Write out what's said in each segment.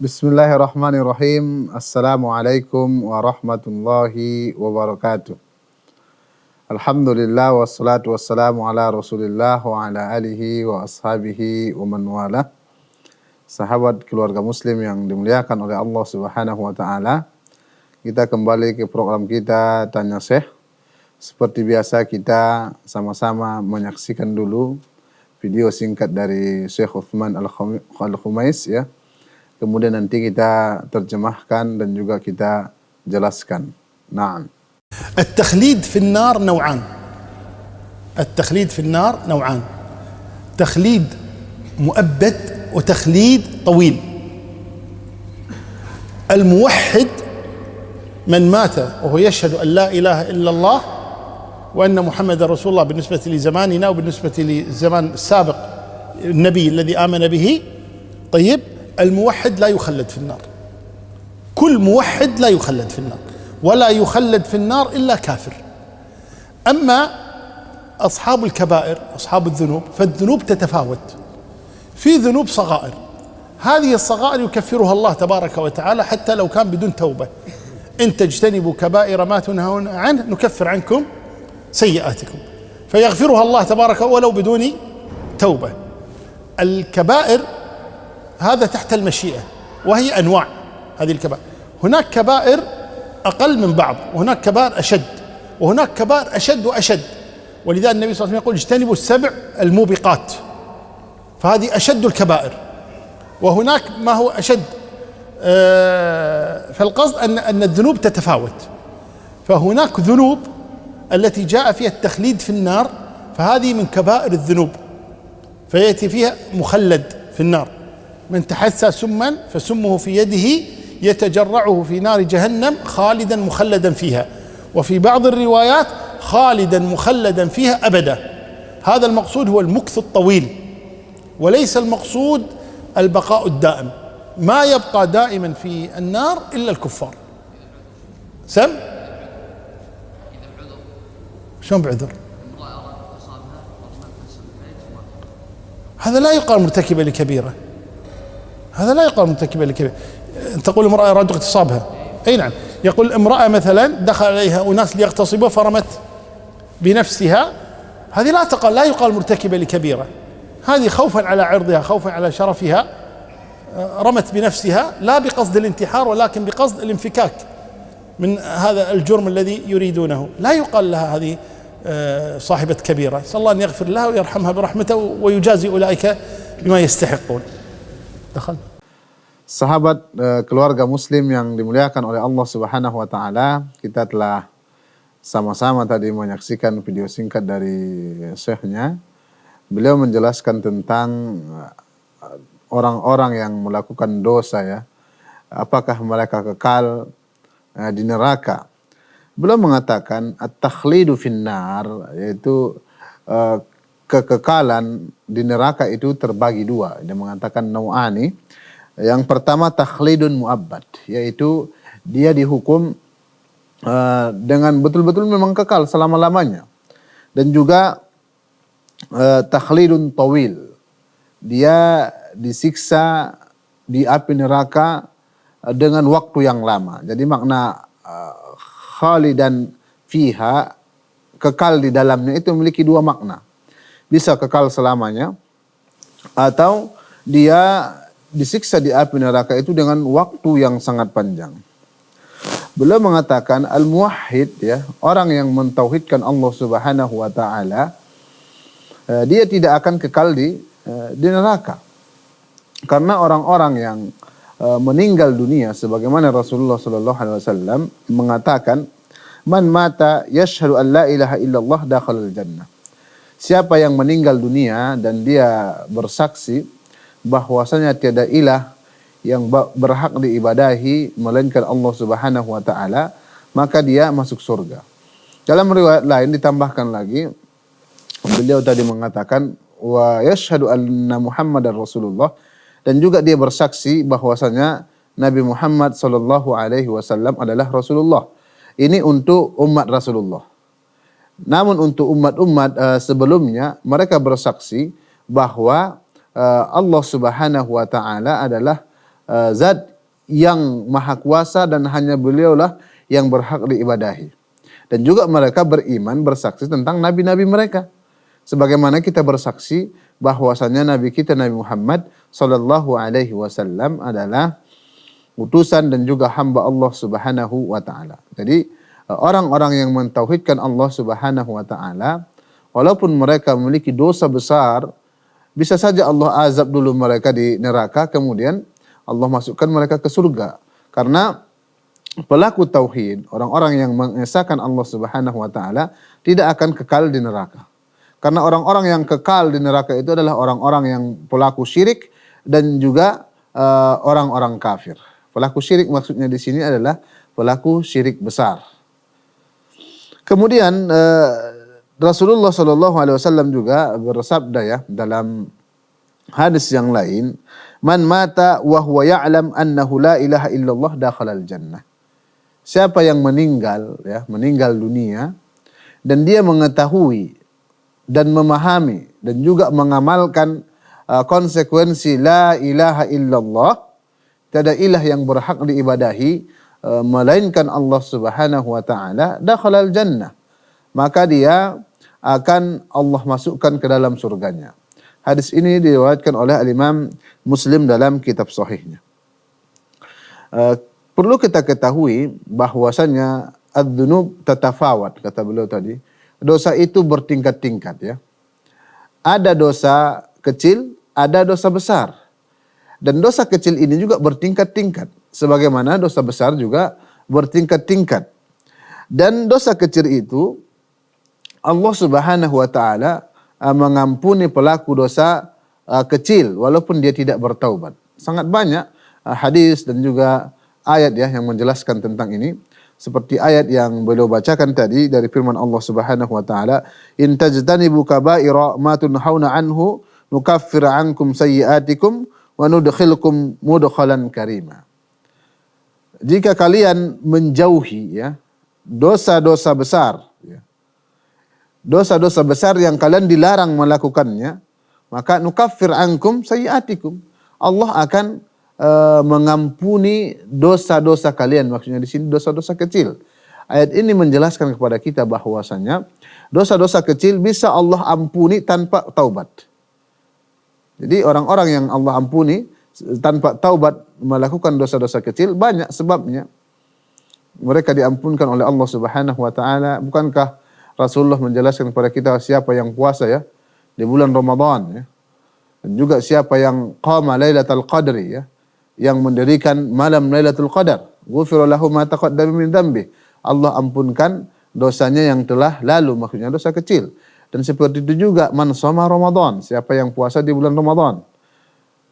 Bismillahirrahmanirrahim. Assalamualaikum warahmatullahi wabarakatuh. Alhamdulillah wassalatu wassalamu ala Rasulillah wa ala alihi wa ashabihi wa man wala. Sahabat keluarga muslim yang dimuliakan oleh Allah Subhanahu wa taala. Kita kembali ke program kita Tanya Syekh. Seperti biasa kita sama-sama menyaksikan dulu video singkat dari Syekh Uthman Al-Khumais ya. Kemudian nanti kita terjemahkan dan juga kita jelaskan. Naam. التخليد في النار نوعان. التخليد في النار نوعان. تخليد مؤبد وتخليد طويل. الموحد من مات وهو يشهد أن لا إله إلا الله وأن محمد رسول الله بالنسبة لزماننا وبالنسبة للزمان السابق النبي الذي آمن به. طيب، الموحد لا يخلد في النار. كل موحد لا يخلد في النار، ولا يخلد في النار إلا كافر. أما أصحاب الكبائر أصحاب الذنوب فالذنوب تتفاوت. في ذنوب صغائر، هذه الصغائر يكفرها الله تبارك وتعالى حتى لو كان بدون توبة. إن تجتنبوا كبائر ما تنهون عنه نكفر عنكم سيئاتكم، فيغفرها الله تبارك ولو بدون توبة. الكبائر هذا تحت المشيئة، وهي أنواع هذه الكبائر. هناك كبائر أقل من بعض، وهناك كبائر أشد، وهناك كبائر أشد وأشد. ولذلك النبي صلى الله عليه وسلم يقول اجتنبوا السبع الموبقات، فهذه أشد الكبائر. وهناك ما هو أشد، فالقصد أن الذنوب تتفاوت. فهناك ذنوب التي جاء فيها التخليد في النار، فهذه من كبائر الذنوب، فيأتي فيها مخلد في النار. من تحسى سما فسمه في يده يتجرعه في نار جهنم خالدا مخلدا فيها، وفي بعض الروايات خالدا مخلدا فيها أبدا. هذا المقصود هو المكث الطويل، وليس المقصود البقاء الدائم. ما يبقى دائما في النار إلا الكفار. سم شلون بعذر؟ هذا لا يقال مرتكبة لكبيرة، هذا لا يقال مرتكبة لكبيرة. تقول امرأة أرادوا اغتصابها، أي نعم. يقول امرأة مثلا دخل عليها أناس ليغتصبوها فرمت بنفسها، هذه لا يقال مرتكبة لكبيرة. هذه خوفا على عرضها، خوفا على شرفها، رمت بنفسها لا بقصد الانتحار ولكن بقصد الانفكاك من هذا الجرم الذي يريدونه. لا يقال لها هذه صاحبة كبيرة. نسأل الله أن يغفر لها ويرحمها برحمته ويجازي أولئك بما يستحقون. دخل. Sahabat keluarga muslim yang dimuliakan oleh Allah Subhanahu wa taala, kita telah sama-sama tadi menyaksikan video singkat dari syekhnya. Beliau menjelaskan tentang orang-orang yang melakukan dosa ya. Apakah mereka kekal di neraka? Beliau mengatakan at-takhlidu finnar, yaitu kekekalan di neraka itu terbagi dua. Dia mengatakan nau'ani. Yang pertama takhlidun mu'abbad, yaitu dia dihukum dengan betul-betul memang kekal selama-lamanya. Dan juga takhlidun tawil, dia disiksa di api neraka dengan waktu yang lama. Jadi makna khalidan fiha, kekal di dalamnya, itu memiliki dua makna. Bisa kekal selamanya, atau dia disiksa di api neraka itu dengan waktu yang sangat panjang. Beliau mengatakan al-muwahhid ya, orang yang mentauhidkan Allah Subhanahu wa taala, dia tidak akan kekal di neraka. Karena orang-orang yang meninggal dunia sebagaimana Rasulullah sallallahu alaihi wasallam mengatakan, man mata yashhadu an la ilaha illallah dakhalal jannah. Siapa yang meninggal dunia dan dia bersaksi bahwasanya tiada ilah yang berhak diibadahi melainkan Allah Subhanahu wa taala, maka dia masuk surga. Dalam riwayat lain ditambahkan lagi, beliau tadi mengatakan wa yashhadu anna Muhammadar Rasulullah, dan juga dia bersaksi bahwasanya Nabi Muhammad sallallahu alaihi wasallam adalah Rasulullah. Ini untuk umat Rasulullah. Namun untuk umat-umat sebelumnya mereka bersaksi bahwa Allah Subhanahu wa taala adalah zat yang maha kuasa dan hanya beliaulah yang berhak diibadahi. Dan juga mereka beriman bersaksi tentang nabi-nabi mereka. Sebagaimana kita bersaksi bahwasanya nabi kita Nabi Muhammad sallallahu alaihi wasallam adalah utusan dan juga hamba Allah Subhanahu wa taala. Jadi orang-orang yang mentauhidkan Allah Subhanahu wa taala walaupun mereka memiliki dosa besar, bisa saja Allah azab dulu mereka di neraka, kemudian Allah masukkan mereka ke surga. Karena pelaku tauhid, orang-orang yang mengesahkan Allah Subhanahu wa taala tidak akan kekal di neraka. Karena orang-orang yang kekal di neraka itu adalah orang-orang yang pelaku syirik dan juga orang-orang kafir. Pelaku syirik maksudnya di sini adalah pelaku syirik besar. Kemudian Rasulullah Shallallahu Alaihi Wasallam juga bersabda ya dalam hadis yang lain, "Man mata wa huwa ya'lam annahu la ilaha illallah dakhalal jannah." Siapa yang meninggal dunia dan dia mengetahui dan memahami dan juga mengamalkan konsekuensi la ilaha illallah, tiada ilah yang berhak diibadahi melainkan Allah Subhanahu wa taala, dakhalal jannah, maka dia akan Allah masukkan ke dalam surganya. Hadis ini diriwayatkan oleh Al-Imam Muslim dalam kitab sahihnya. Perlu kita ketahui bahwasanya ad-dzunub tatafawat, kata beliau tadi. Dosa itu bertingkat-tingkat ya. Ada dosa kecil, ada dosa besar. Dan dosa kecil ini juga bertingkat-tingkat. Sebagaimana dosa besar juga bertingkat-tingkat. Dan dosa kecil itu Allah Subhanahu wa taala mengampuni pelaku dosa kecil walaupun dia tidak bertaubat. Sangat banyak hadis dan juga ayat ya yang menjelaskan tentang ini. Seperti ayat yang beliau bacakan tadi dari firman Allah Subhanahu wa taala, "In tajtanibu kaba'ira ma tunhauna anhu nukaffir ankum sayyi'atikum wa nudkhilkum mudkhalan karima." Jika kalian menjauhi ya dosa-dosa besar ya, dosa-dosa besar yang kalian dilarang melakukannya, maka nukaffir ankum sayyi'atikum. Allah akan mengampuni dosa-dosa kalian, maksudnya di sini dosa-dosa kecil. Ayat ini menjelaskan kepada kita bahwasanya dosa-dosa kecil bisa Allah ampuni tanpa taubat. Jadi orang-orang yang Allah ampuni tanpa taubat melakukan dosa-dosa kecil banyak sebabnya. Mereka diampunkan oleh Allah Subhanahu wa taala. Bukankah Rasulullah menjelaskan kepada kita siapa yang puasa ya di bulan Ramadan ya. Dan juga siapa yang qama Lailatul Qadri ya, yang mendirikan malam Lailatul Qadar, ghufira lahu ma taqaddama min dzambi. Allah ampunkan dosanya yang telah lalu, maksudnya dosa kecil. Dan seperti itu juga man shoma Ramadan, siapa yang puasa di bulan Ramadan,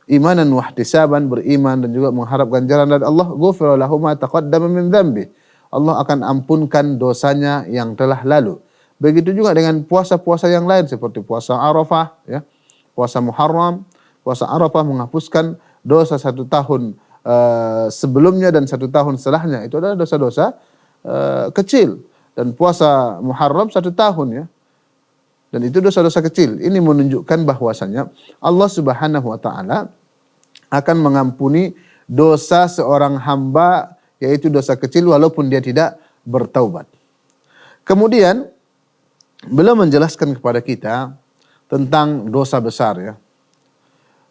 imanan wa ihtisaban, beriman dan juga mengharap ganjaran dari Allah, ghufira lahu ma taqaddama min dzambi. Allah akan ampunkan dosanya yang telah lalu. Begitu juga dengan puasa-puasa yang lain seperti puasa Arafah ya, puasa Muharram. Puasa Arafah menghapuskan dosa 1 tahun sebelumnya dan 1 tahun setelahnya. Itu adalah dosa-dosa kecil. Dan puasa Muharram 1 tahun ya. Dan itu dosa-dosa kecil. Ini menunjukkan bahwasanya Allah Subhanahu wa taala akan mengampuni dosa seorang hamba, yaitu dosa kecil walaupun dia tidak bertaubat. Kemudian beliau menjelaskan kepada kita tentang dosa besar ya.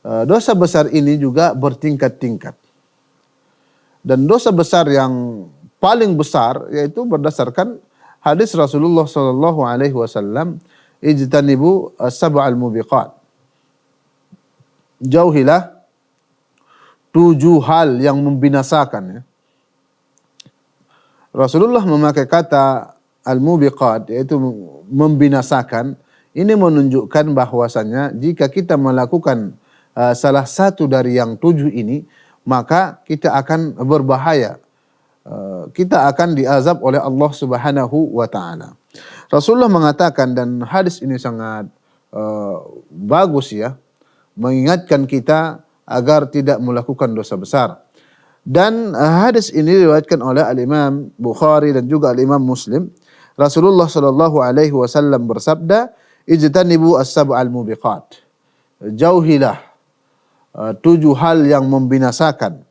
Dosa besar ini juga bertingkat-tingkat. Dan dosa besar yang paling besar yaitu berdasarkan hadis Rasulullah sallallahu alaihi wasallam, ijtanibu sab'al mubiqat. Jauhilah 7 hal yang membinasakan ya. Rasulullah memakai kata al-mubiqat, yaitu membinasakan. Ini menunjukkan bahwasanya jika kita melakukan salah satu dari yang 7 ini, maka kita akan berbahaya. Kita akan diazab oleh Allah Subhanahu wa taala. Rasulullah mengatakan, dan hadis ini sangat bagus ya, mengingatkan kita agar tidak melakukan dosa besar. Dan hadis ini diriwayatkan oleh Al-Imam Bukhari dan juga Al-Imam Muslim. Rasulullah sallallahu alaihi wasallam bersabda, "Ijtanibu as-sab'al mubiqat." Jauhilah 7 hal yang membinasakan.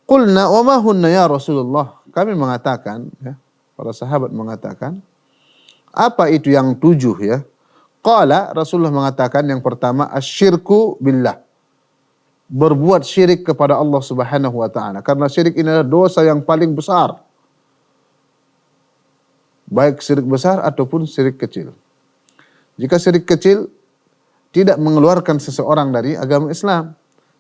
Qulna wa ma hunna ya Rasulullah? Kami mengatakan, ya, para sahabat mengatakan, apa itu yang 7 ya? Qala, Rasulullah mengatakan yang pertama asyirku billah. Berbuat syirik kepada Allah Subhanahu wa taala. Karena syirik ini adalah dosa yang paling besar. Baik syirik besar ataupun syirik kecil. Jika syirik kecil tidak mengeluarkan seseorang dari agama Islam.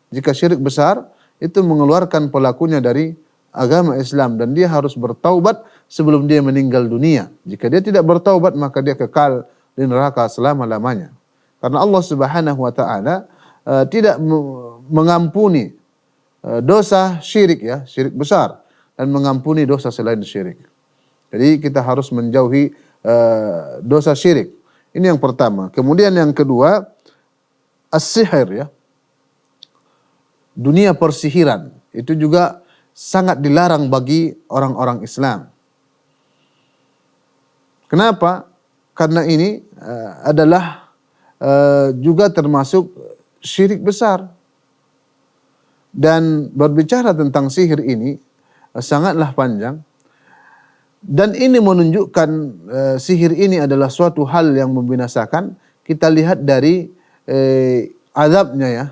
Jika syirik besar itu mengeluarkan pelakunya dari agama Islam dan dia harus bertaubat sebelum dia meninggal dunia. Jika dia tidak bertaubat maka dia kekal di neraka selama-lamanya. Karena Allah Subhanahu wa taala tidak mengampuni dosa syirik ya, syirik besar, dan mengampuni dosa selain syirik. Jadi kita harus menjauhi dosa syirik. Ini yang pertama. Kemudian yang kedua, as-sihir ya. Dunia persihiran itu juga sangat dilarang bagi orang-orang Islam. Kenapa? Karena ini adalah juga termasuk syirik besar. Dan berbicara tentang sihir ini sangatlah panjang. Dan ini menunjukkan sihir ini adalah suatu hal yang membinasakan. Kita lihat dari azabnya ya,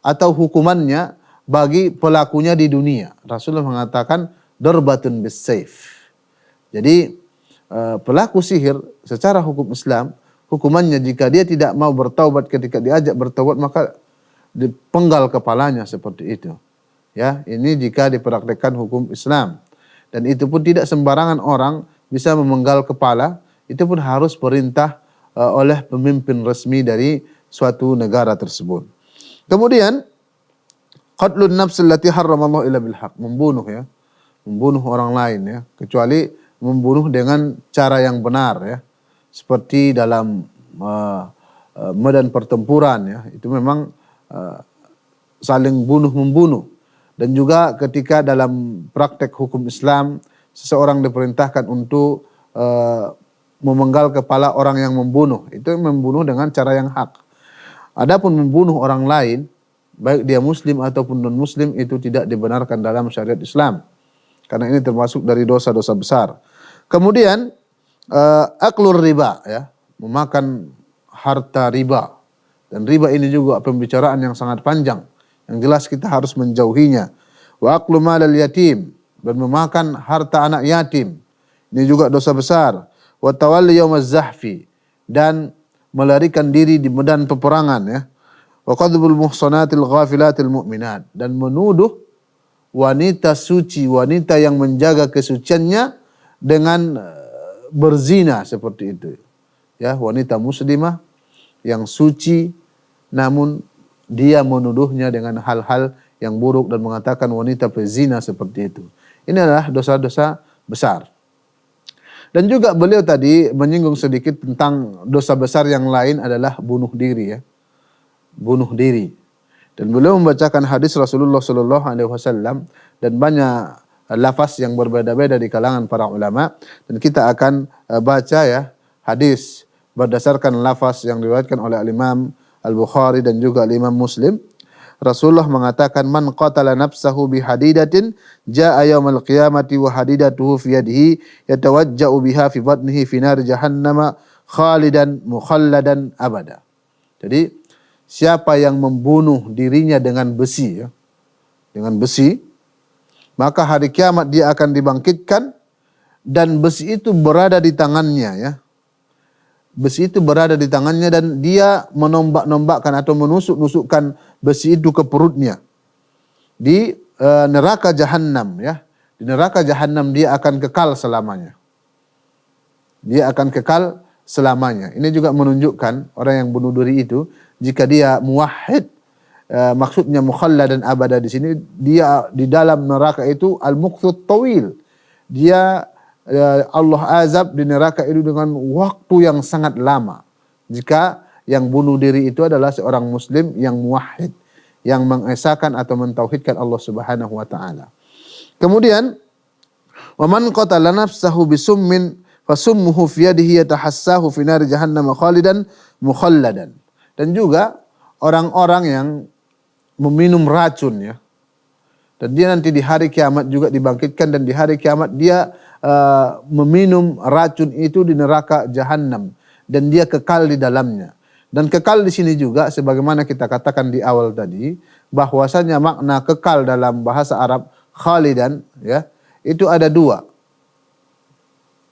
atau hukumannya bagi pelakunya di dunia. Rasulullah mengatakan darbatun bis-saif. Jadi pelaku sihir secara hukum Islam, hukumannya jika dia tidak mau bertaubat ketika diajak bertaubat maka dipenggal kepalanya seperti itu. Ya, ini jika dipraktikkan hukum Islam. Dan itu pun tidak sembarangan orang bisa memenggal kepala, itu pun harus perintah oleh pemimpin resmi dari suatu negara tersebut. Kemudian qatlun nafs allati harramallahu illa bil haq, membunuh ya. Membunuh orang lain ya, kecuali membunuh dengan cara yang benar ya. Seperti dalam medan pertempuran ya, itu memang saling bunuh-membunuh. Dan juga ketika dalam praktek hukum Islam seseorang diperintahkan untuk memenggal kepala orang yang membunuh, itu membunuh dengan cara yang hak. Adapun membunuh orang lain, baik dia muslim ataupun non muslim, itu tidak dibenarkan dalam syariat Islam. Karena ini termasuk dari dosa-dosa besar. Kemudian aklur riba ya, memakan harta riba. Dan riba ini juga pembicaraan yang sangat panjang. Yang jelas kita harus menjauhinya. Wa aklu malal yatim, dan memakan harta anak yatim. Ini juga dosa besar. Wa tawalli yaumaz zahfi, dan melarikan diri di medan peperangan ya. Wa qadhbul muhsanatil ghafilatil mu'minat, dan menuduh wanita suci, wanita yang menjaga kesuciannya dengan berzina seperti itu. Ya, wanita muslimah yang suci namun dia menuduhnya dengan hal-hal yang buruk dan mengatakan wanita pezina seperti itu. Ini adalah dosa-dosa besar. Dan juga beliau tadi menyinggung sedikit tentang dosa besar yang lain adalah bunuh diri ya. Bunuh diri. Dan beliau membacakan hadis Rasulullah sallallahu alaihi wasallam dan banyak lafaz yang berbeda-beda di kalangan para ulama, dan kita akan baca ya hadis berdasarkan lafaz yang diriwayatkan oleh Al-Imam Al-Bukhari dan juga Al-Imam Muslim. Rasulullah mengatakan, man qatala nafsahu bihadidatin jaa yaumal qiyamati wa hadidatuhu fi yadihi yatawajja'u biha fi batnihi fi nar jahannam khalidan mukhalladan abada. Jadi siapa yang membunuh dirinya dengan besi ya, dengan besi, maka hari kiamat dia akan dibangkitkan dan besi itu berada di tangannya ya. Besi itu berada di tangannya dan dia menombak-nombakkan atau menusuk-nusukkan besi itu ke perutnya. Di neraka jahanam ya. Di neraka jahanam dia akan kekal selamanya. Dia akan kekal selamanya. Ini juga menunjukkan orang yang bunuh diri itu jika dia muwahhid, maksudnya mukhallad dan abada di sini, dia di dalam neraka itu al-muqthut tawil. Dia Allah azab di neraka itu dengan waktu yang sangat lama. Jika yang bunuh diri itu adalah seorang muslim yang muwahhid, yang mengesahkan atau mentauhidkan Allah Subhanahu wa taala. Kemudian wa man qatala nafsahu bisummin fasummuhu fi yadihi yatahassahu fi nari jahannam khalidan mukhalladan. Dan juga orang-orang yang meminum racun ya. Dan dia nanti di hari kiamat juga dibangkitkan, dan di hari kiamat dia meminum racun itu di neraka jahannam dan dia kekal di dalamnya. Dan kekal di sini juga sebagaimana kita katakan di awal tadi, bahwasanya makna kekal dalam bahasa Arab khalidan ya, itu ada dua.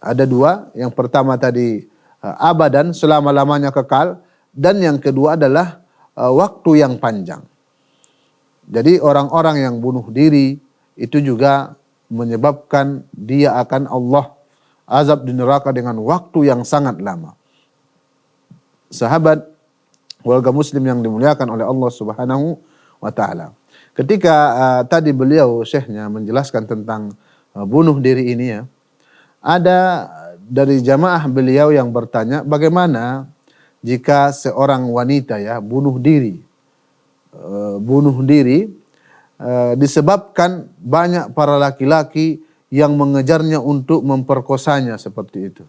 Ada dua. Yang pertama tadi abadan, selama-lamanya kekal, dan yang kedua adalah waktu yang panjang. Jadi orang-orang yang bunuh diri itu juga menyebabkan dia akan Allah azab di neraka dengan waktu yang sangat lama. Sahabat warga muslim yang dimuliakan oleh Allah Subhanahu wa taala. Ketika tadi beliau syekhnya menjelaskan tentang bunuh diri ini ya, ada dari jamaah beliau yang bertanya, bagaimana jika seorang wanita ya bunuh diri? Bunuh diri disebabkan banyak para laki-laki yang mengejarnya untuk memperkosanya seperti itu.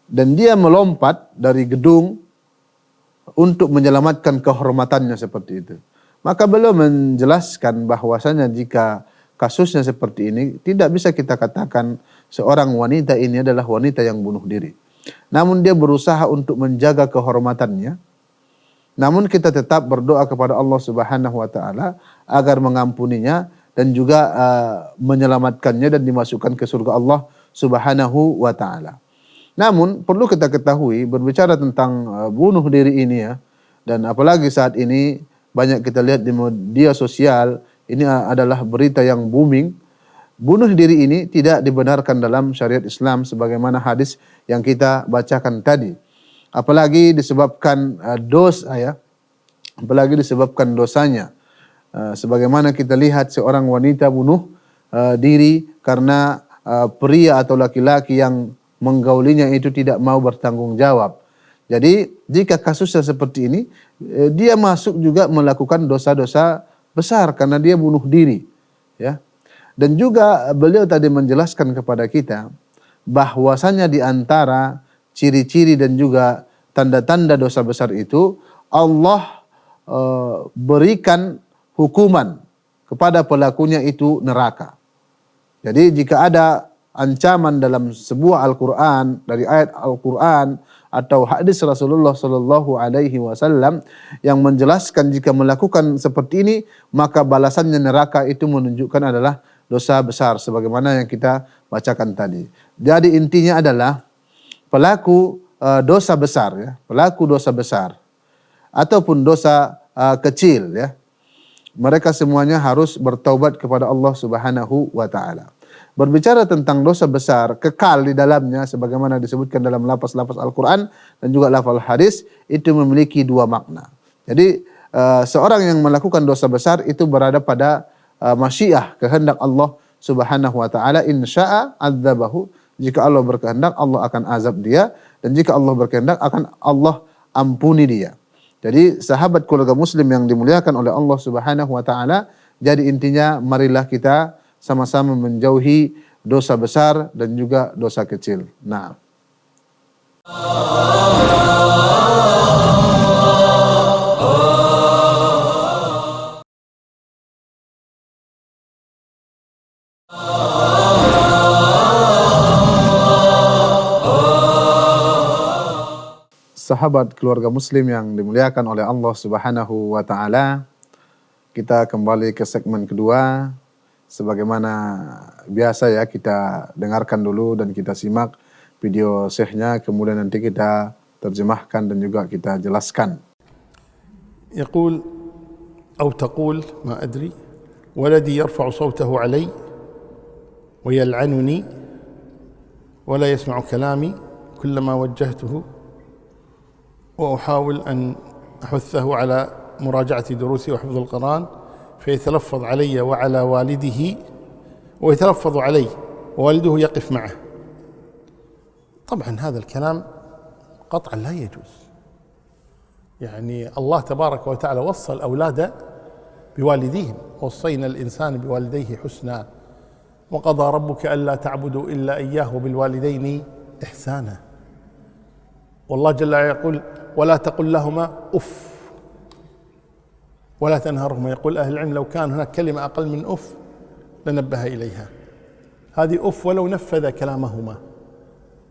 Dan dia melompat dari gedung untuk menyelamatkan kehormatannya seperti itu. Maka beliau menjelaskan bahwasanya jika kasusnya seperti ini, tidak bisa kita katakan seorang wanita ini adalah wanita yang bunuh diri. Namun dia berusaha untuk menjaga kehormatannya. Namun kita tetap berdoa kepada Allah Subhanahu wa taala agar mengampuninya dan juga menyelamatkannya dan dimasukkan ke surga Allah Subhanahu wa taala. Namun perlu kita ketahui, berbicara tentang bunuh diri ini ya, dan apalagi saat ini banyak kita lihat di media sosial, ini adalah berita yang booming. Bunuh diri ini tidak dibenarkan dalam syariat Islam sebagaimana hadis yang kita bacakan tadi. Apalagi disebabkan dosa ya, apalagi disebabkan dosanya. Sebagaimana kita lihat seorang wanita bunuh diri karena pria atau laki-laki yang menggaulinya itu tidak mau bertanggung jawab. Jadi jika kasusnya seperti ini, dia masuk juga melakukan dosa-dosa besar karena dia bunuh diri, ya. Dan juga beliau tadi menjelaskan kepada kita bahwasanya di antara ciri-ciri dan juga tanda-tanda dosa besar itu Allah berikan hukuman kepada pelakunya itu neraka. Jadi jika ada ancaman dalam sebuah Al-Quran, dari ayat Al-Quran atau hadis Rasulullah Sallallahu Alaihi Wasallam yang menjelaskan jika melakukan seperti ini maka balasannya neraka, itu menunjukkan adalah dosa besar sebagaimana yang kita bacakan tadi. Jadi intinya adalah pelaku dosa besar ya, pelaku dosa besar ataupun dosa kecil ya, mereka semuanya harus bertaubat kepada Allah Subhanahu wa taala. Berbicara tentang dosa besar, kekal di dalamnya sebagaimana disebutkan dalam lafaz-lafaz Al-Quran dan juga lafaz hadis, itu memiliki dua makna. Jadi seorang yang melakukan dosa besar itu berada pada masyiah, kehendak Allah Subhanahu wa taala. In syaa adzabahu, jika Allah berkehendak Allah akan azab dia, dan jika Allah berkehendak akan Allah ampuni dia. Jadi sahabat keluarga muslim yang dimuliakan oleh Allah Subhanahu wa taala, jadi intinya marilah kita sama-sama menjauhi dosa besar dan juga dosa kecil. Nah. Sahabat keluarga muslim yang dimuliakan oleh Allah Subhanahu wa taala, kita kembali ke segmen kedua. Sebagaimana biasa ya, kita dengarkan dulu dan kita simak video syekhnya, kemudian nanti kita terjemahkan dan juga kita jelaskan. يقول أو تقول ما أدري ولدي يرفع صوته علي ويلعنني ولا يسمع كلامي كلما وجهته وأحاول أن أحثه على مراجعة دروسي وحفظ القرآن فيتلفظ علي وعلى والده ويتلفظ علي ووالده يقف معه. طبعا هذا الكلام قطعا لا يجوز، يعني الله تبارك وتعالى وصى الأولاد بوالديهم، وصينا الإنسان بوالديه حسنا وقضى ربك ألا تعبدوا إلا إياه وبالوالدين إحسانا. والله جل وعلا يقول ولا تقل لهما أف ولا تنهرهما. يقول أهل العلم لو كان هناك كلمة أقل من أف لنبه إليها. هذه أف ولو نفذ كلامهما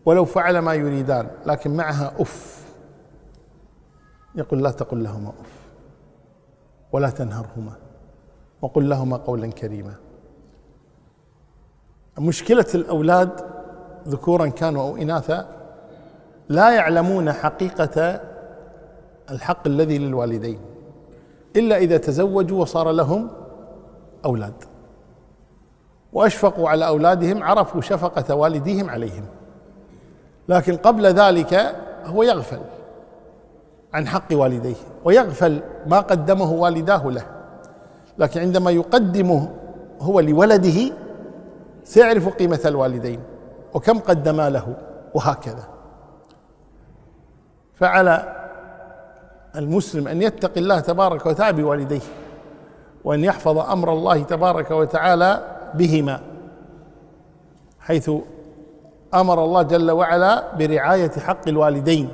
ولو فعل ما يريدان، لكن معها أف. يقول لا تقل لهما أف ولا تنهرهما وقل لهما قولا كريما. مشكلة الأولاد ذكورا كانوا أو إناثا لا يعلمون حقيقة الحق الذي للوالدين إلا إذا تزوجوا وصار لهم أولاد وأشفقوا على أولادهم، عرفوا شفقة والديهم عليهم، لكن قبل ذلك هو يغفل عن حق والديه ويغفل ما قدمه والداه له، لكن عندما يقدمه هو لولده سيعرف قيمة الوالدين وكم قدما له وهكذا. فعلى المسلم أن يتقي الله تبارك وتعالى بوالديه وأن يحفظ أمر الله تبارك وتعالى بهما، حيث أمر الله جل وعلا برعاية حق الوالدين.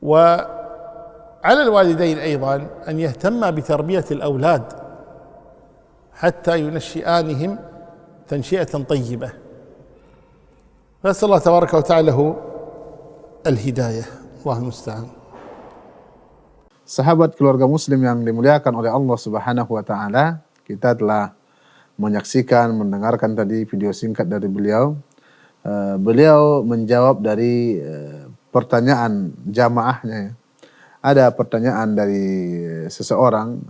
وعلى الوالدين أيضا أن يهتما بتربية الأولاد حتى ينشئانهم تنشئة طيبة. فأسأل الله تبارك وتعالى له الهداية، الله المستعان. Sahabat keluarga muslim yang dimuliakan oleh Allah Subhanahu wa taala, kita telah menyaksikan, mendengarkan tadi video singkat dari beliau. Beliau menjawab dari pertanyaan jamaahnya. Ada pertanyaan dari seseorang,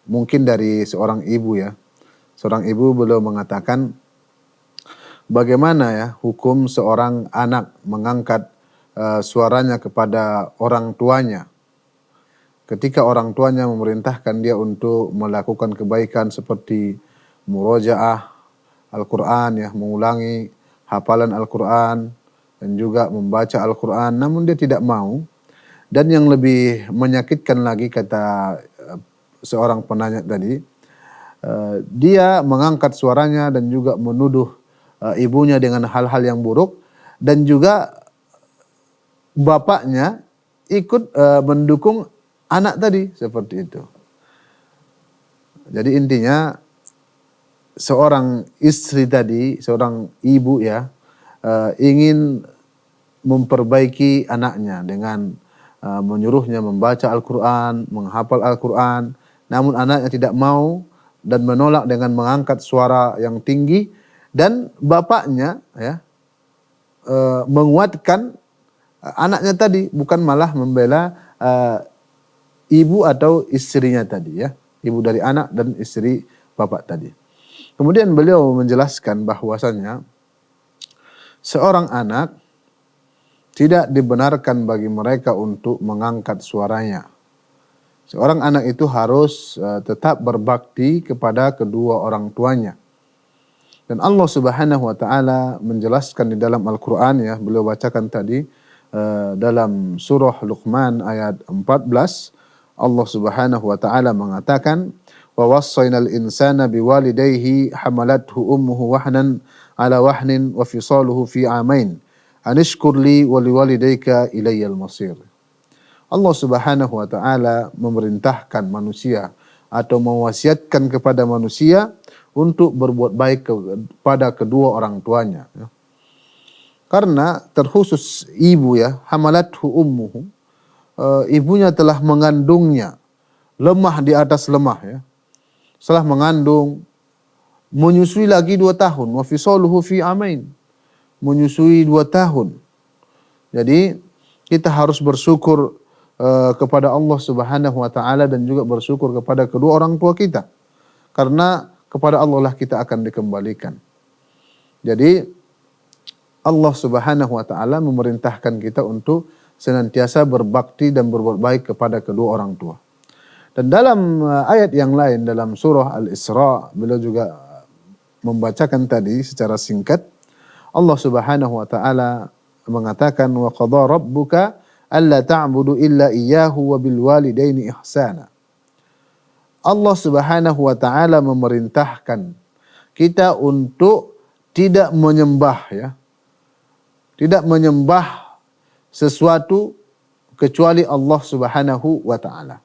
mungkin dari seorang ibu ya. Seorang ibu beliau mengatakan, bagaimana ya hukum seorang anak mengangkat suaranya kepada orang tuanya ketika orang tuanya memerintahkan dia untuk melakukan kebaikan seperti murojaah Al-Quran ya, mengulangi hafalan Al-Quran dan juga membaca Al-Quran, namun dia tidak mau. Dan yang lebih menyakitkan lagi, kata seorang penanya tadi, dia mengangkat suaranya dan juga menuduh ibunya dengan hal-hal yang buruk, dan juga bapaknya ikut mendukung anak tadi seperti itu. Jadi intinya seorang istri tadi, seorang ibu ya, ingin memperbaiki anaknya dengan menyuruhnya membaca Al-Quran, menghafal Al-Quran, namun anaknya tidak mau dan menolak dengan mengangkat suara yang tinggi, dan bapaknya ya menguatkan anaknya tadi, bukan malah membela ibu atau istrinya tadi ya, ibu dari anak dan istri bapak tadi. Kemudian beliau menjelaskan bahwasannya seorang anak tidak dibenarkan bagi mereka untuk mengangkat suaranya. Seorang anak itu harus tetap berbakti kepada kedua orang tuanya. Dan Allah Subhanahu wa taala menjelaskan di dalam Al-Qur'an ya, beliau bacakan tadi dalam surah Luqman ayat 14, Allah Subhanahu wa taala mengatakan, wa wassaynal insana biwalidayhi hamalathu ummuhu wahnan ala wahnin wa fisaluhu fi amain anishkur li wa liwalidayka ilayyal masir. Allah Subhanahu wa taala memerintahkan manusia atau mewasiatkan kepada manusia untuk berbuat baik kepada kedua orang tuanya. Karena terkhusus ibu ya, hamalathu ummuhu, ibunya telah mengandungnya, lemah di atas lemah ya. Setelah mengandung, menyusui lagi 2 tahun, wa fisaluhu fi amain, menyusui 2 tahun. Jadi kita harus bersyukur kepada Allah Subhanahu wa taala dan juga bersyukur kepada kedua orang tua kita. Karena kepada Allah lah kita akan dikembalikan. Jadi Allah Subhanahu wa taala memerintahkan kita untuk senantiasa berbakti dan berbuat baik kepada kedua orang tua. Dan dalam ayat yang lain dalam surah Al-Isra, beliau juga membacakan tadi secara singkat, Allah Subhanahu wa taala mengatakan wa qadha rabbuka alla ta'budu illa iyyahu wa bil walidaini ihsana. Allah Subhanahu wa taala memerintahkan kita untuk tidak menyembah ya. Tidak menyembah sesuatu kecuali Allah Subhanahu wa taala.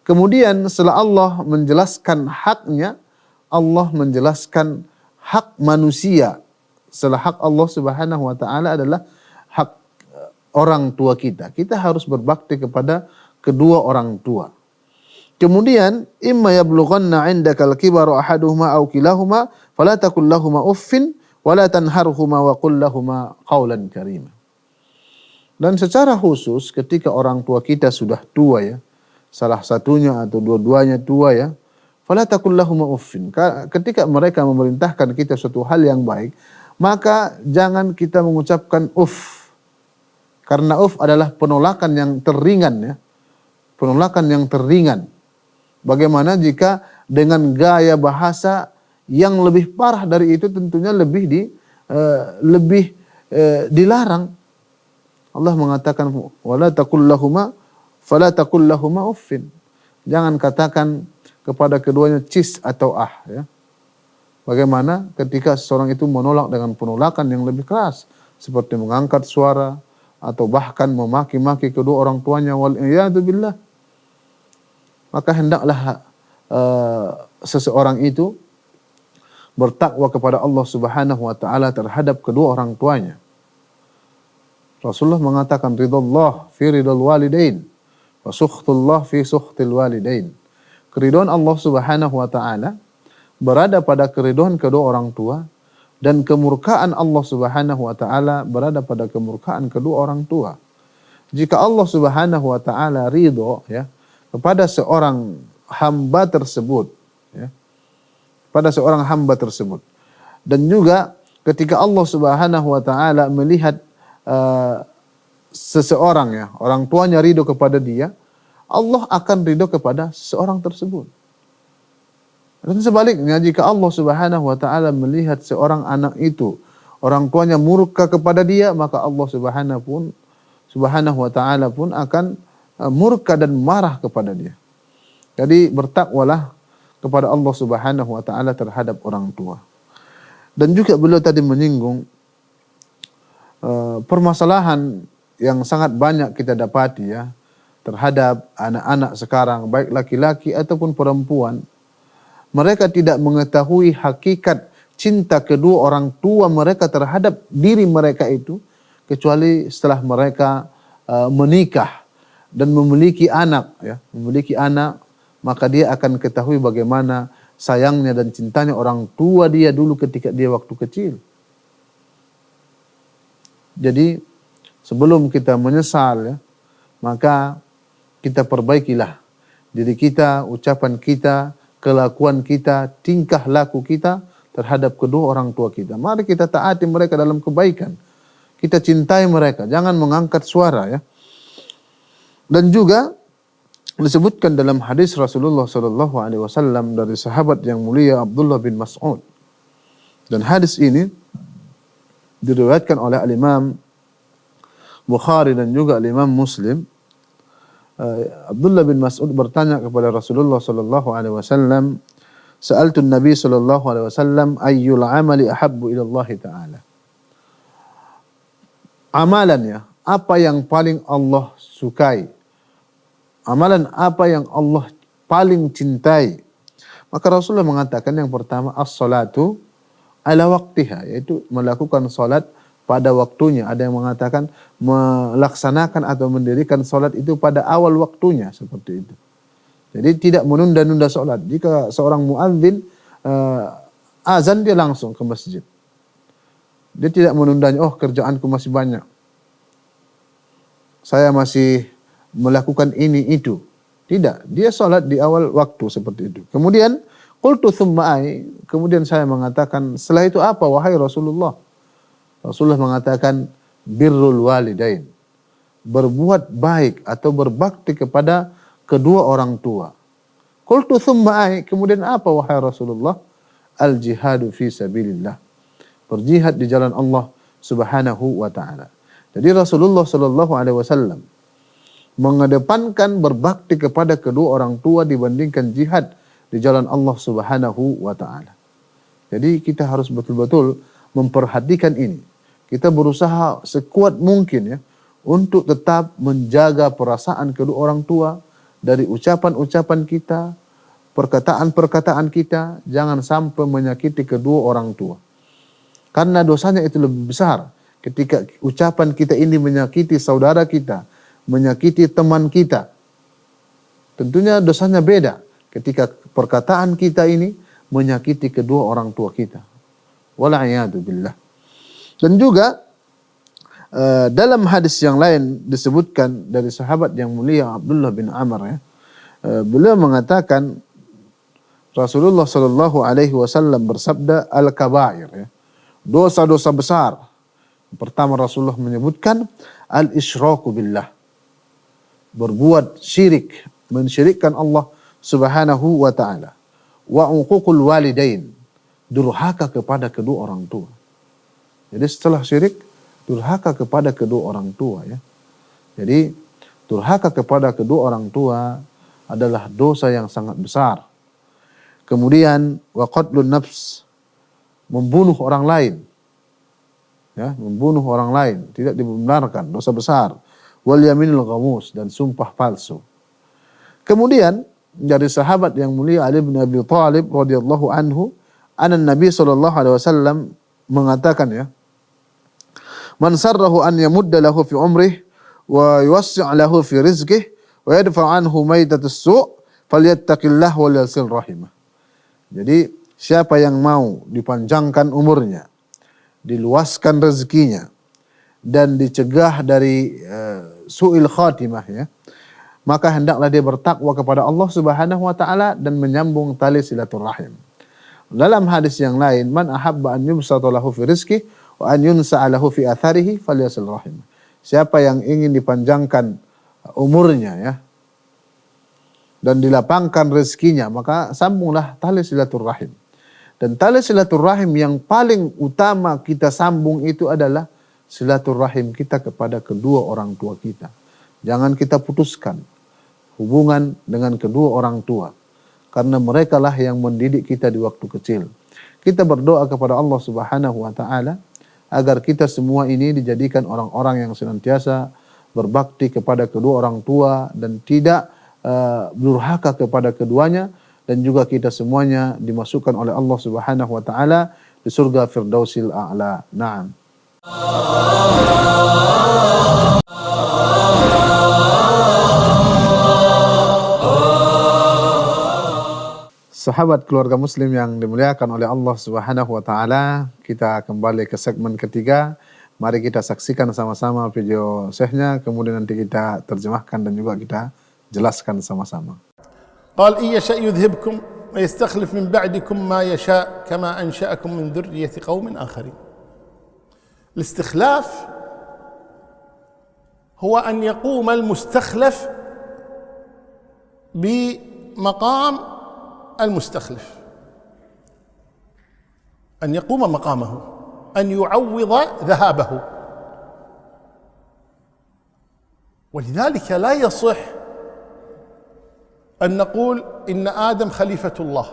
Kemudian setelah Allah menjelaskan haknya, Allah menjelaskan hak manusia. Setelah hak Allah Subhanahu wa taala adalah hak orang tua kita. Kita harus berbakti kepada kedua orang tua. Kemudian imma yablughanna 'indakal kibaru ahaduhuma aw kilahuma fala taqul lahumu uffin wala tanharhuma wa qul lahumu qawlan karima. Dan secara khusus ketika orang tua kita sudah tua ya, salah satunya atau dua-duanya tua ya, fala taqul lahumu uffin. Ketika mereka memerintahkan kita suatu hal yang baik, maka jangan kita mengucapkan uff. Karena uff adalah penolakan yang teringan ya. Penolakan yang teringan. Bagaimana jika dengan gaya bahasa yang lebih parah dari itu tentunya lebih dilarang. Allah mengatakan wala taqul lahuma fala taqul lahuma uffin. Jangan katakan kepada keduanya cis atau ya. Bagaimana ketika seseorang itu menolak dengan penolakan yang lebih keras seperti mengangkat suara atau bahkan memaki-maki kedua orang tuanya wal iyadu billah. Maka hendaklah seseorang itu bertakwa kepada Allah Subhanahu wa taala terhadap kedua orang tuanya. Rasulullah mengatakan ridallah fi ridal walidain wa sukhtullah fi sukhtil walidain. Keridhaan Allah Subhanahu wa taala berada pada keridhaan kedua orang tua dan kemurkaan Allah Subhanahu wa taala berada pada kemurkaan kedua orang tua. Jika Allah Subhanahu wa taala ridho ya kepada seorang hamba tersebut ya, pada seorang hamba tersebut, dan juga ketika Allah Subhanahu wa taala melihat seseorang ya, orang tuanya ridho kepada dia, Allah akan ridho kepada seseorang tersebut. Dan sebaliknya jika Allah Subhanahu wa taala melihat seorang anak itu orang tuanya murka kepada dia, maka Allah Subhanahu wa taala pun akan murka dan marah kepada dia. Jadi bertakwalah kepada Allah Subhanahu wa taala terhadap orang tua. Dan juga beliau tadi menyinggung permasalahan yang sangat banyak kita dapati ya terhadap anak-anak sekarang, baik laki-laki ataupun perempuan. Mereka tidak mengetahui hakikat cinta kedua orang tua mereka terhadap diri mereka itu, kecuali setelah mereka menikah dan memiliki anak ya, maka dia akan ketahui bagaimana sayangnya dan cintanya orang tua dia dulu ketika dia waktu kecil. Jadi sebelum kita menyesal ya, maka kita perbaikilah diri kita, ucapan kita, kelakuan kita, tingkah laku kita terhadap kedua orang tua kita. Mari kita taati mereka dalam kebaikan. Kita cintai mereka, jangan mengangkat suara ya. Dan juga disebutkan dalam hadis Rasulullah sallallahu alaihi wasallam dari sahabat yang mulia Abdullah bin Mas'ud. Dan hadis ini diriwayatkan oleh al-Imam Bukhari dan juga al-Imam Muslim. Abdullah bin Mas'ud bertanya kepada Rasulullah sallallahu alaihi wasallam, "Sa'altu an-Nabi sallallahu alaihi wasallam ayyul 'amali ahabbu ila Allah ta'ala?" Amalannya, apa yang paling Allah sukai? Amalan apa yang Allah paling cintai? Maka Rasulullah mengatakan yang pertama as-salatu ala waqtiha, yaitu melakukan salat pada waktunya. Ada yang mengatakan melaksanakan atau mendirikan salat itu pada awal waktunya, seperti itu. Jadi tidak menunda-nunda salat. Jika seorang muadzin azan, dia langsung ke masjid. Dia tidak menundanya, oh kerjaanku masih banyak, saya masih melakukan ini itu. Tidak, dia salat di awal waktu seperti itu. Kemudian qultu tsumma ai, kemudian saya mengatakan setelah itu apa wahai Rasulullah? Rasulullah mengatakan birrul walidain, berbuat baik atau berbakti kepada kedua orang tua. Qultu tsumma ai, kemudian apa wahai Rasulullah? Al jihadu fi sabilillah, berjihad di jalan Allah Subhanahu wa taala. Jadi Rasulullah Shallallahu Alaihi Wasallam mengedepankan berbakti kepada kedua orang tua dibandingkan jihad di jalan Allah Subhanahu wa Ta'ala. Jadi kita harus betul-betul memperhatikan ini. Kita berusaha sekuat mungkin ya untuk tetap menjaga perasaan kedua orang tua dari ucapan-ucapan kita, perkataan-perkataan kita, jangan sampai menyakiti kedua orang tua. Karena dosanya itu lebih besar ketika ucapan kita ini menyakiti saudara kita, menyakiti teman kita. Tentunya dosanya beda ketika perkataan kita ini menyakiti kedua orang tua kita. Wal'iyadu billah. Dan juga dalam hadis yang lain disebutkan dari sahabat yang mulia Abdullah bin Amr ya, beliau mengatakan Rasulullah Shallallahu Alaihi Wasallam bersabda al-kabair ya, dosa-dosa besar. Pertama Rasulullah menyebutkan al-isyraku billah, berbuat syirik, mensyirikkan Allah Subhanahu wa Ta'ala, wa uququl walidain, durhaka kepada kedua orang tua. Jadi setelah syirik, durhaka kepada kedua orang tua ya. Jadi durhaka kepada kedua orang tua adalah dosa yang sangat besar. Kemudian wa qatlun nafs, membunuh orang lain. Ya, membunuh orang lain tidak dibenarkan, dosa besar. Wal yaminul ghamus, dan sumpah palsu. Kemudian dari sahabat yang mulia Ali bin Abi Thalib radhiyallahu anhu, Nabi sallallahu alaihi wasallam mengatakan ya, man sarrahu an yamudda lahu fi umrih wa yuwassi' lahu fi rizqihi wa yadfa' anhu maitatus su' falyattaqillah wal yasil rahimah. Jadi siapa yang mau dipanjangkan umurnya, diluaskan rezekinya, dan dicegah dari su'il khatimah ya, maka hendaklah dia bertakwa kepada Allah Subhanahu wa Ta'ala dan menyambung tali silaturahim. Dalam hadis yang lain, man ahabba an yubsata lahu fi rizqihi wa an yunsa'a lahu fi atharihi falyasil rahim. Siapa yang ingin dipanjangkan umurnya ya, dan dilapangkan rezekinya, maka sambunglah tali silaturahim. Dan tali silaturahim yang paling utama kita sambung itu adalah silaturahim kita kepada kedua orang tua kita. Jangan kita putuskan hubungan dengan kedua orang tua, karena mereka lah yang mendidik kita di waktu kecil. Kita berdoa kepada Allah Subhanahu wa Ta'ala agar kita semua ini dijadikan orang-orang yang senantiasa berbakti kepada kedua orang tua dan tidak durhaka kepada keduanya, dan juga kita semuanya dimasukkan oleh Allah Subhanahu wa Ta'ala di surga Firdausil A'la. Naam. Sahabat keluarga muslim yang dimuliakan oleh Allah Subhanahu wa Ta'ala, kita kembali ke segmen ketiga. Mari kita saksikan sama-sama video syekhnya, kemudian nanti kita terjemahkan dan juga kita jelaskan sama-sama. قال إن يشأ يذهبكم ويستخلف من بعدكم ما يشاء كما أنشأكم من ذرية قوم آخرين. الاستخلاف هو أن يقوم المستخلف بمقام المستخلف، أن يقوم مقامه، أن يعوض ذهابه. ولذلك لا يصح أن نقول إن آدم خليفة الله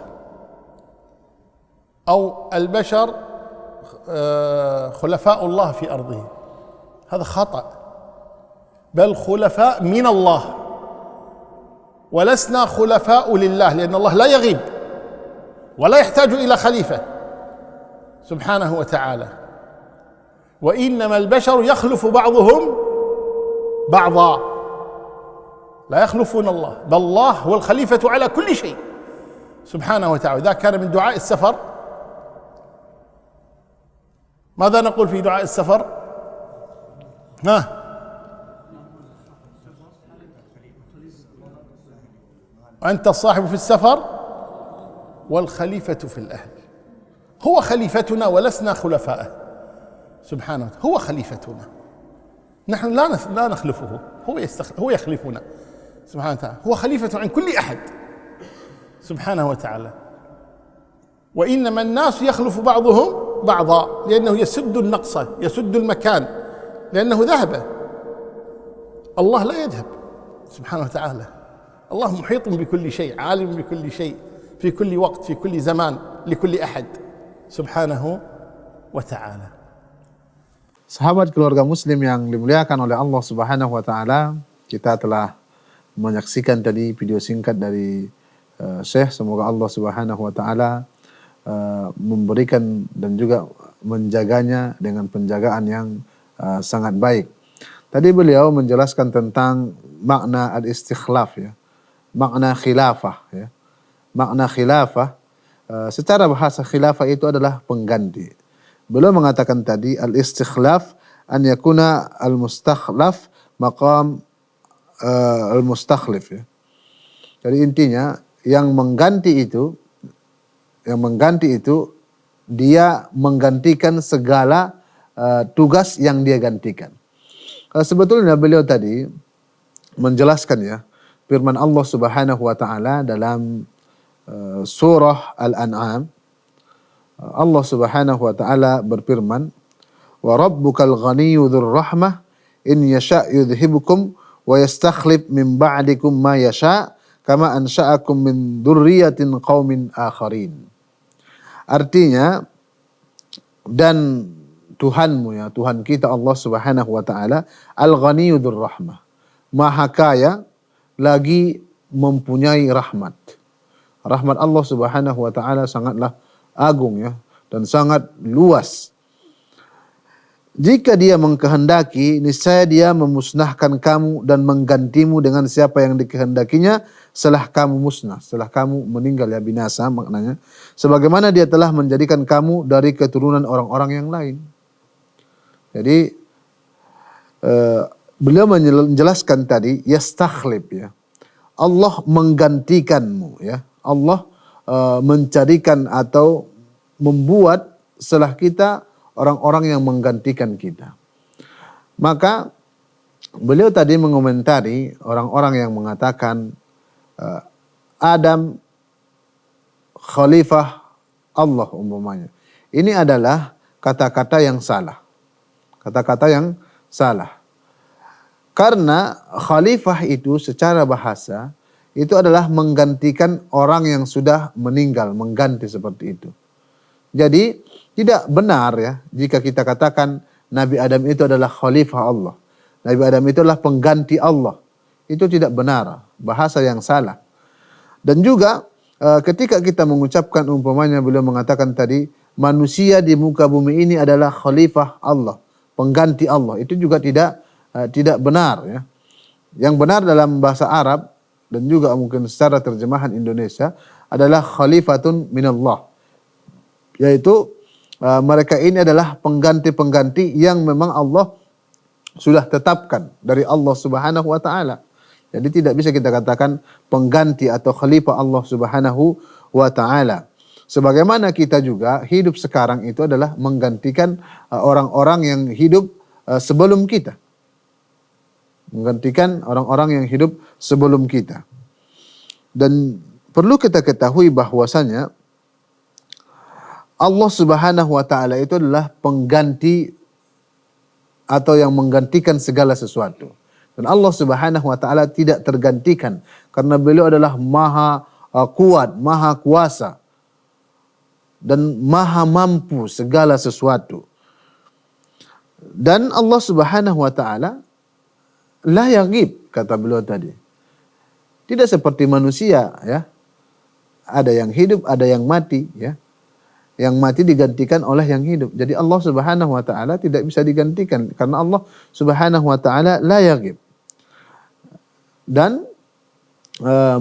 أو البشر خلفاء الله في أرضه، هذا خطأ، بل خلفاء من الله، ولسنا خلفاء لله، لأن الله لا يغيب ولا يحتاج إلى خليفة سبحانه وتعالى. وإنما البشر يخلف بعضهم بعضا، لا يخلفون الله، بل الله هو الخليفة على كل شيء سبحانه وتعالى. إذا كان من دعاء السفر، ماذا نقول في دعاء السفر؟ أنت الصاحب في السفر والخليفة في الأهل. هو خليفتنا ولسنا خلفاءه سبحانه، هو خليفتنا، نحن لا نخلفه، هو يخلفنا سبحانه وتعالى، هو خليفة عن كل أحد سبحانه وتعالى. وإنما الناس يخلف بعضهم بعضا، لأنه يسد النقص، يسد المكان لأنه ذهب. الله لا يذهب سبحانه وتعالى. الله محيط بكل شيء، عالم بكل شيء، في كل وقت، في كل زمان، لكل أحد سبحانه وتعالى. Sahabat keluarga muslim yang dimuliakan oleh Allah Subhanahu wa taala, kita telah menyaksikan tadi video singkat dari Syekh. Semoga Allah Subhanahu wa taala memberikan dan juga menjaganya dengan penjagaan yang sangat baik. Tadi beliau menjelaskan tentang makna al-istikhlaf, ya. Makna khilafah, ya. Makna khilafah, secara bahasa khilafah itu adalah pengganti. Beliau mengatakan tadi al-istikhlaf an yakuna al-mustakhlaf maqam al-mustakhlif, ya. Jadi intinya yang mengganti itu dia menggantikan segala tugas yang dia gantikan. Sebetulnya beliau tadi menjelaskan, ya, firman Allah Subhanahu wa taala dalam surah Al-An'am. Allah Subhanahu wa taala berfirman, "Wa rabbukal ghaniyyu dzur rahmah in yasha' yudhibukum wa yastakhlif min ba'dikum ma yasha' kama ansha'akum min dzurriyyatin qaumin akharin." Artinya, dan Tuhanmu, ya, Tuhan kita Allah Subhanahu wa taala al-ghaniyyu dzur rahmah, Maha Kaya lagi mempunyai rahmat. Rahmat Allah Subhanahu wa taala sangatlah agung, ya, dan sangat luas. Jika dia mengkehendaki, niscaya dia memusnahkan kamu dan menggantimu dengan siapa yang dikehendakinya setelah kamu musnah, setelah kamu meninggal, ya, binasa maknanya. Sebagaimana dia telah menjadikan kamu dari keturunan orang-orang yang lain. Jadi beliau menjelaskan tadi yastakhlif, ya. Allah menggantikanmu, ya. Allah mencarikan atau membuat setelah kita orang-orang yang menggantikan kita. Maka beliau tadi mengomentari orang-orang yang mengatakan Adam khalifah Allah umpamanya. Ini adalah kata-kata yang salah. Kata-kata yang salah. Karena khalifah itu secara bahasa itu adalah menggantikan orang yang sudah meninggal, mengganti seperti itu. Jadi tidak benar, ya, jika kita katakan Nabi Adam itu adalah khalifah Allah. Nabi Adam itu adalah pengganti Allah. Itu tidak benar, bahasa yang salah. Dan juga ketika kita mengucapkan umpamanya beliau mengatakan tadi manusia di muka bumi ini adalah khalifah Allah, pengganti Allah. Itu juga tidak benar, ya. Yang benar dalam bahasa Arab dan juga mungkin secara terjemahan Indonesia adalah khalifatun minallah. Yaitu mereka ini adalah pengganti-pengganti yang memang Allah sudah tetapkan dari Allah Subhanahu wa taala. Jadi tidak bisa kita katakan pengganti atau khalifah Allah Subhanahu wa taala. Sebagaimana kita juga hidup sekarang itu adalah menggantikan orang-orang yang hidup sebelum kita. Menggantikan orang-orang yang hidup sebelum kita. Dan perlu kita ketahui bahwasanya Allah Subhanahu wa taala itu adalah pengganti atau yang menggantikan segala sesuatu. Dan Allah Subhanahu wa taala tidak tergantikan karena beliau adalah maha kuat, maha kuasa dan maha mampu segala sesuatu. Dan Allah Subhanahu wa taala la yaghib, kata beliau tadi. Tidak seperti manusia, ya. Ada yang hidup, ada yang mati, ya. Yang mati digantikan oleh yang hidup. Jadi Allah Subhanahu wa taala tidak bisa digantikan karena Allah Subhanahu wa taala la yaghib. Dan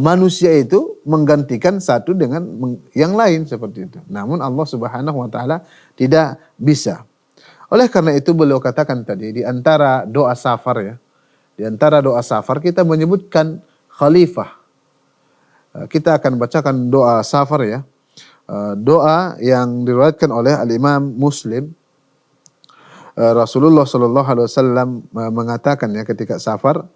manusia itu menggantikan satu dengan yang lain seperti itu. Namun Allah Subhanahu wa taala tidak bisa. Oleh karena itu beliau katakan tadi di antara doa safar, ya. Di antara doa safar kita menyebutkan khalifah. Kita akan bacakan doa safar, ya. Doa yang diriwayatkan oleh Al-Imam Muslim. Rasulullah sallallahu alaihi wasallam mengatakan, ya, ketika safar,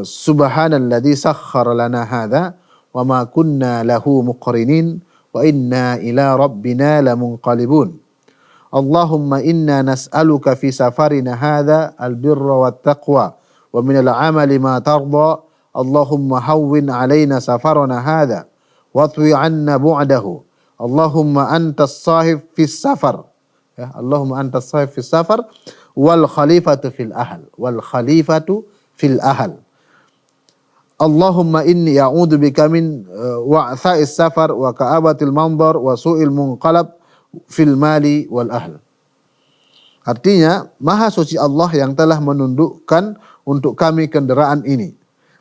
Subhanalladzi sakhkhara lana hadza wa ma kunna lahu muqrinin wa inna ila rabbina lamunqalibun. Allahumma inna nas'aluka fi safarina hadha al-birra wat taqwa wa min al-amali ma tarda. Allahumma hawwin alaina safarana hadha wa atwi 'anna bu'dahu. Allahumma antas sahib fis safar. Ya, Allahumma antas sahib fis safar wal khalifatu fil ahl. Wal khalifatu fil ahl. Allahumma inni a'udzu bika min wa'tha'is safar wa ka'abatil manzar wa su'il munqalab fil mali wal ahl. Artinya, Maha Suci Allah yang telah menundukkan untuk kami kendaraan ini,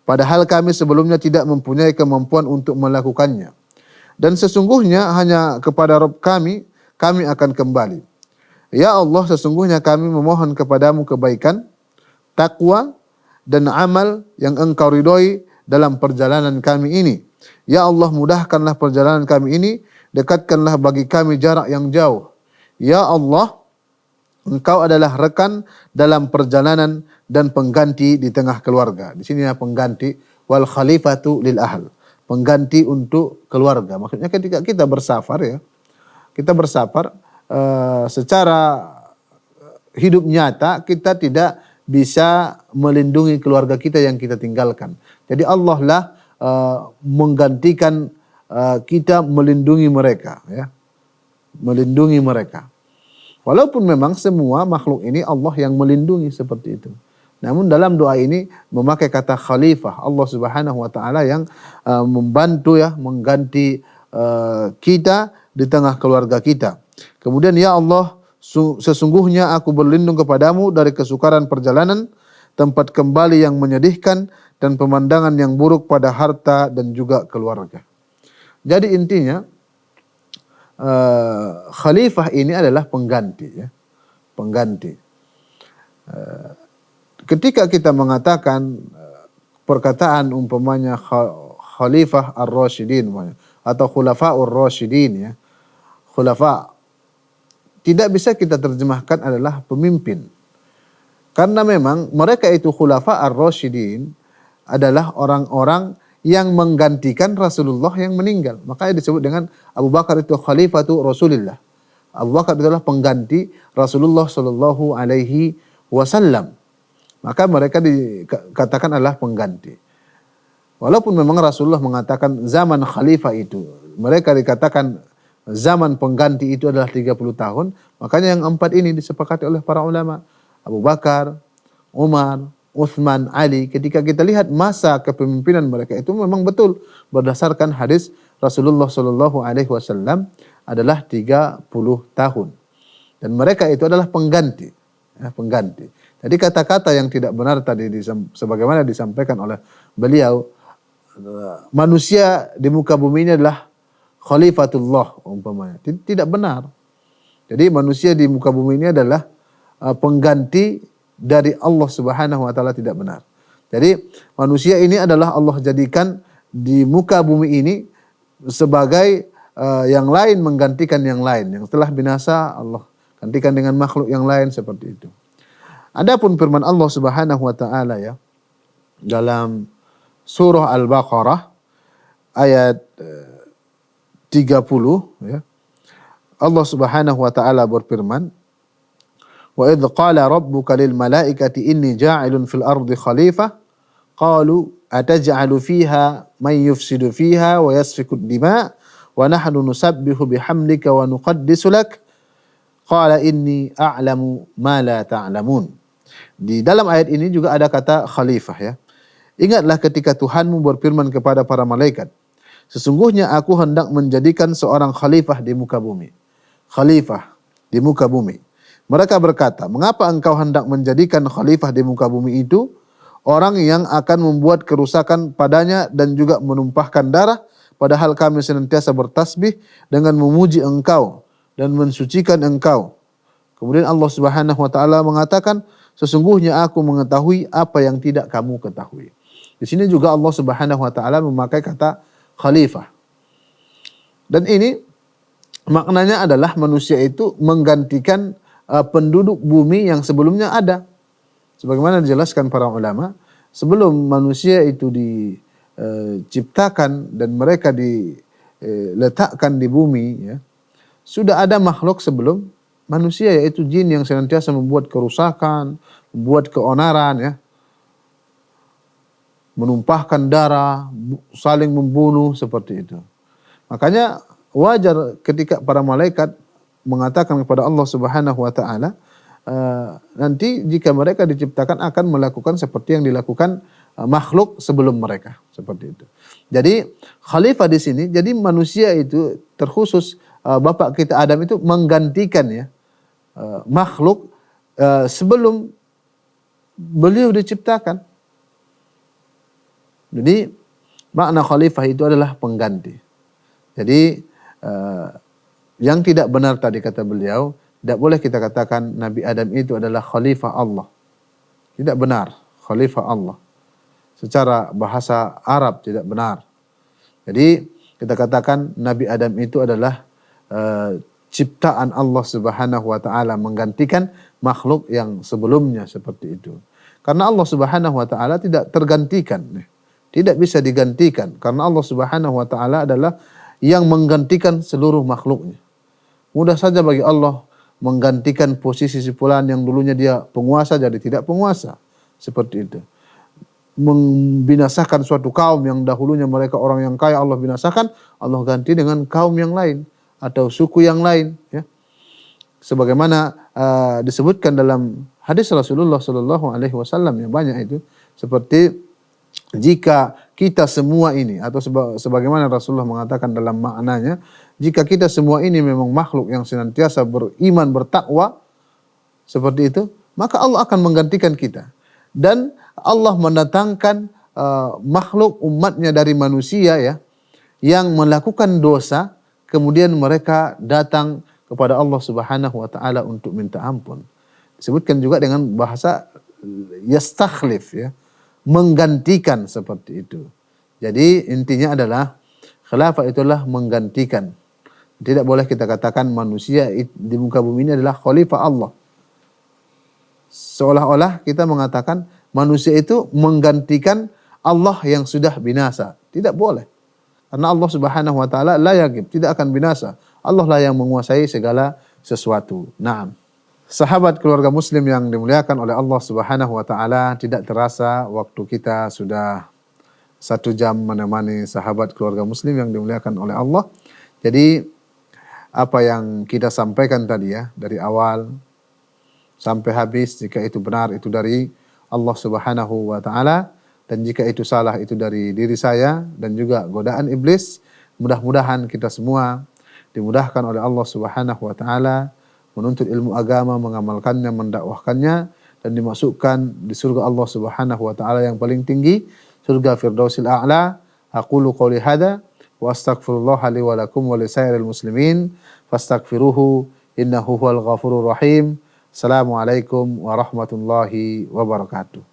padahal kami sebelumnya tidak mempunyai kemampuan untuk melakukannya. Dan sesungguhnya hanya kepada Rabb kami akan kembali. Ya Allah, sesungguhnya kami memohon kepadamu kebaikan, takwa, dan amal yang Engkau ridhoi dalam perjalanan kami ini. Ya Allah, mudahkanlah perjalanan kami ini, dekatkanlah bagi kami jarak yang jauh. Ya Allah, Engkau adalah rekan dalam perjalanan dan pengganti di tengah keluarga. Di sini ya pengganti, wal khalifatu lil ahl. Pengganti untuk keluarga. Maksudnya ketika kita bersafar ya, kita bersafar secara hidup nyata kita tidak bisa melindungi keluarga kita yang kita tinggalkan. Jadi Allah lah menggantikan kita melindungi mereka, ya, melindungi mereka. Walaupun memang semua makhluk ini Allah yang melindungi seperti itu. Namun dalam doa ini memakai kata khalifah, Allah Subhanahu wa taala yang membantu ya, mengganti kita di tengah keluarga kita. Kemudian ya Allah, sesungguhnya aku berlindung kepadamu dari kesukaran perjalanan, tempat kembali yang menyedihkan, dan pemandangan yang buruk pada harta dan juga keluarga. Jadi intinya khalifah ini adalah pengganti ya, pengganti. Ketika kita mengatakan perkataan umpamanya khalifah ar-rasyidin atau khulafa'ur rasyidin ya, khulafa tidak bisa kita terjemahkan adalah pemimpin. Karena memang mereka itu khulafa ar-rasyidin adalah orang-orang yang menggantikan Rasulullah yang meninggal. Makanya disebut dengan Abu Bakar itu khalifatu Rasulillah. Abu Bakar adalah pengganti Rasulullah sallallahu alaihi wasallam. Maka mereka dikatakan adalah pengganti. Walaupun memang Rasulullah mengatakan zaman khalifah itu, mereka dikatakan zaman pengganti itu adalah 30 tahun. Makanya yang 4 ini disepakati oleh para ulama. Abu Bakar, Umar, Uthman, Ali. Ketika kita lihat masa kepemimpinan mereka itu memang betul berdasarkan hadis Rasulullah sallallahu alaihi wasallam adalah 30 tahun. Dan mereka itu adalah pengganti, ya, pengganti. Jadi kata-kata yang tidak benar tadi sebagaimana disampaikan oleh beliau, manusia di muka bumi ini adalah khalifatullah umpamanya. Tidak benar. Jadi manusia di muka bumi ini adalah pengganti dari Allah Subhanahu wa taala, tidak benar. Jadi manusia ini adalah Allah jadikan di muka bumi ini sebagai yang lain menggantikan yang lain. Yang telah binasa Allah gantikan dengan makhluk yang lain seperti itu. Adapun firman Allah Subhanahu wa taala ya dalam surah Al-Baqarah ayat 30 ya. Allah Subhanahu wa taala berfirman, wa idh qala rabbuka lil malaikati inni ja'ilun fil ardi khalifah qalu ataj'alu fiha man yufsidu fiha wa yasfiku ad-dima' wa nahnu nusabbihu bihamdika wa nuqaddisu lak qala inni a'lamu ma la ta'lamun. Di dalam ayat ini juga ada kata khalifah ya. Ingatlah ketika Tuhanmu berfirman kepada para malaikat, sesungguhnya aku hendak menjadikan seorang khalifah di muka bumi. Khalifah di muka bumi. Mereka berkata, mengapa engkau hendak menjadikan khalifah di muka bumi itu orang yang akan membuat kerusakan padanya dan juga menumpahkan darah, padahal kami senantiasa bertasbih dengan memuji engkau dan mensucikan engkau. Kemudian Allah Subhanahu wa taala mengatakan, sesungguhnya aku mengetahui apa yang tidak kamu ketahui. Di sini juga Allah Subhanahu wa taala memakai kata khalifah. Dan ini maknanya adalah manusia itu menggantikan penduduk bumi yang sebelumnya ada. Sebagaimana dijelaskan para ulama, sebelum manusia itu diciptakan dan mereka diletakkan di bumi ya, sudah ada makhluk sebelum manusia, yaitu jin yang senantiasa membuat kerusakan, membuat keonaran ya, menumpahkan darah, saling membunuh seperti itu. Makanya wajar ketika para malaikat mengatakan kepada Allah Subhanahu wa taala, nanti jika mereka diciptakan akan melakukan seperti yang dilakukan makhluk sebelum mereka, seperti itu. Jadi khalifah di sini, jadi manusia itu terkhusus bapak kita Adam itu menggantikan ya makhluk sebelum beliau diciptakan. Jadi makna khalifah itu adalah pengganti. Jadi yang tidak benar tadi kata beliau, tidak boleh kita katakan Nabi Adam itu adalah khalifah Allah. Tidak benar, khalifah Allah. Secara bahasa Arab tidak benar. Jadi kita katakan Nabi Adam itu adalah ciptaan Allah Subhanahu wa taala, menggantikan makhluk yang sebelumnya seperti itu. Karena Allah Subhanahu wa taala tidak tergantikan, tidak bisa digantikan, karena Allah Subhanahu wa taala adalah yang menggantikan seluruh makhluknya. Mudah saja bagi Allah menggantikan posisi si fulan yang dulunya dia penguasa jadi tidak penguasa, seperti itu. Membinasakan suatu kaum yang dahulunya mereka orang yang kaya, Allah binasakan, Allah ganti dengan kaum yang lain atau suku yang lain ya. Sebagaimana disebutkan dalam hadis Rasulullah sallallahu alaihi wasallam yang banyak itu, seperti jika kita semua ini atau sebagaimana Rasulullah mengatakan dalam maknanya, jika kita semua ini memang makhluk yang senantiasa beriman, bertakwa seperti itu, maka Allah akan menggantikan kita. Dan Allah mendatangkan makhluk umatnya dari manusia ya, yang melakukan dosa, kemudian mereka datang kepada Allah Subhanahu wa taala untuk minta ampun. Disebutkan juga dengan bahasa yastakhlif ya, menggantikan seperti itu. Jadi intinya adalah khilafah itulah menggantikan. Tidak boleh kita katakan manusia di muka bumi ini adalah khalifah Allah. Seolah-olah kita mengatakan manusia itu menggantikan Allah yang sudah binasa. Tidak boleh. Karena Allah Subhanahu wa taala la yaghib, tidak akan binasa. Allah lah yang menguasai segala sesuatu. Naam. Sahabat keluarga muslim yang dimuliakan oleh Allah Subhanahu wa taala, tidak terasa waktu kita sudah 1 jam menemani sahabat keluarga muslim yang dimuliakan oleh Allah. Jadi apa yang kita sampaikan tadi ya, dari awal sampai habis, jika itu benar itu dari Allah Subhanahu wa taala, dan jika itu salah itu dari diri saya dan juga godaan iblis. Mudah-mudahan kita semua dimudahkan oleh Allah Subhanahu wa taala menuntut ilmu agama, mengamalkannya, mendakwahkannya, dan dimasukkan di surga Allah Subhanahu wa taala yang paling tinggi, surga Firdausil A'la. Aqulu qouli hadza wa astaghfirullah li wa lakum wa lisairil muslimin fastaghfiruhu innahu huwal ghafurur rahim. Assalamualaikum warahmatullahi wabarakatuh.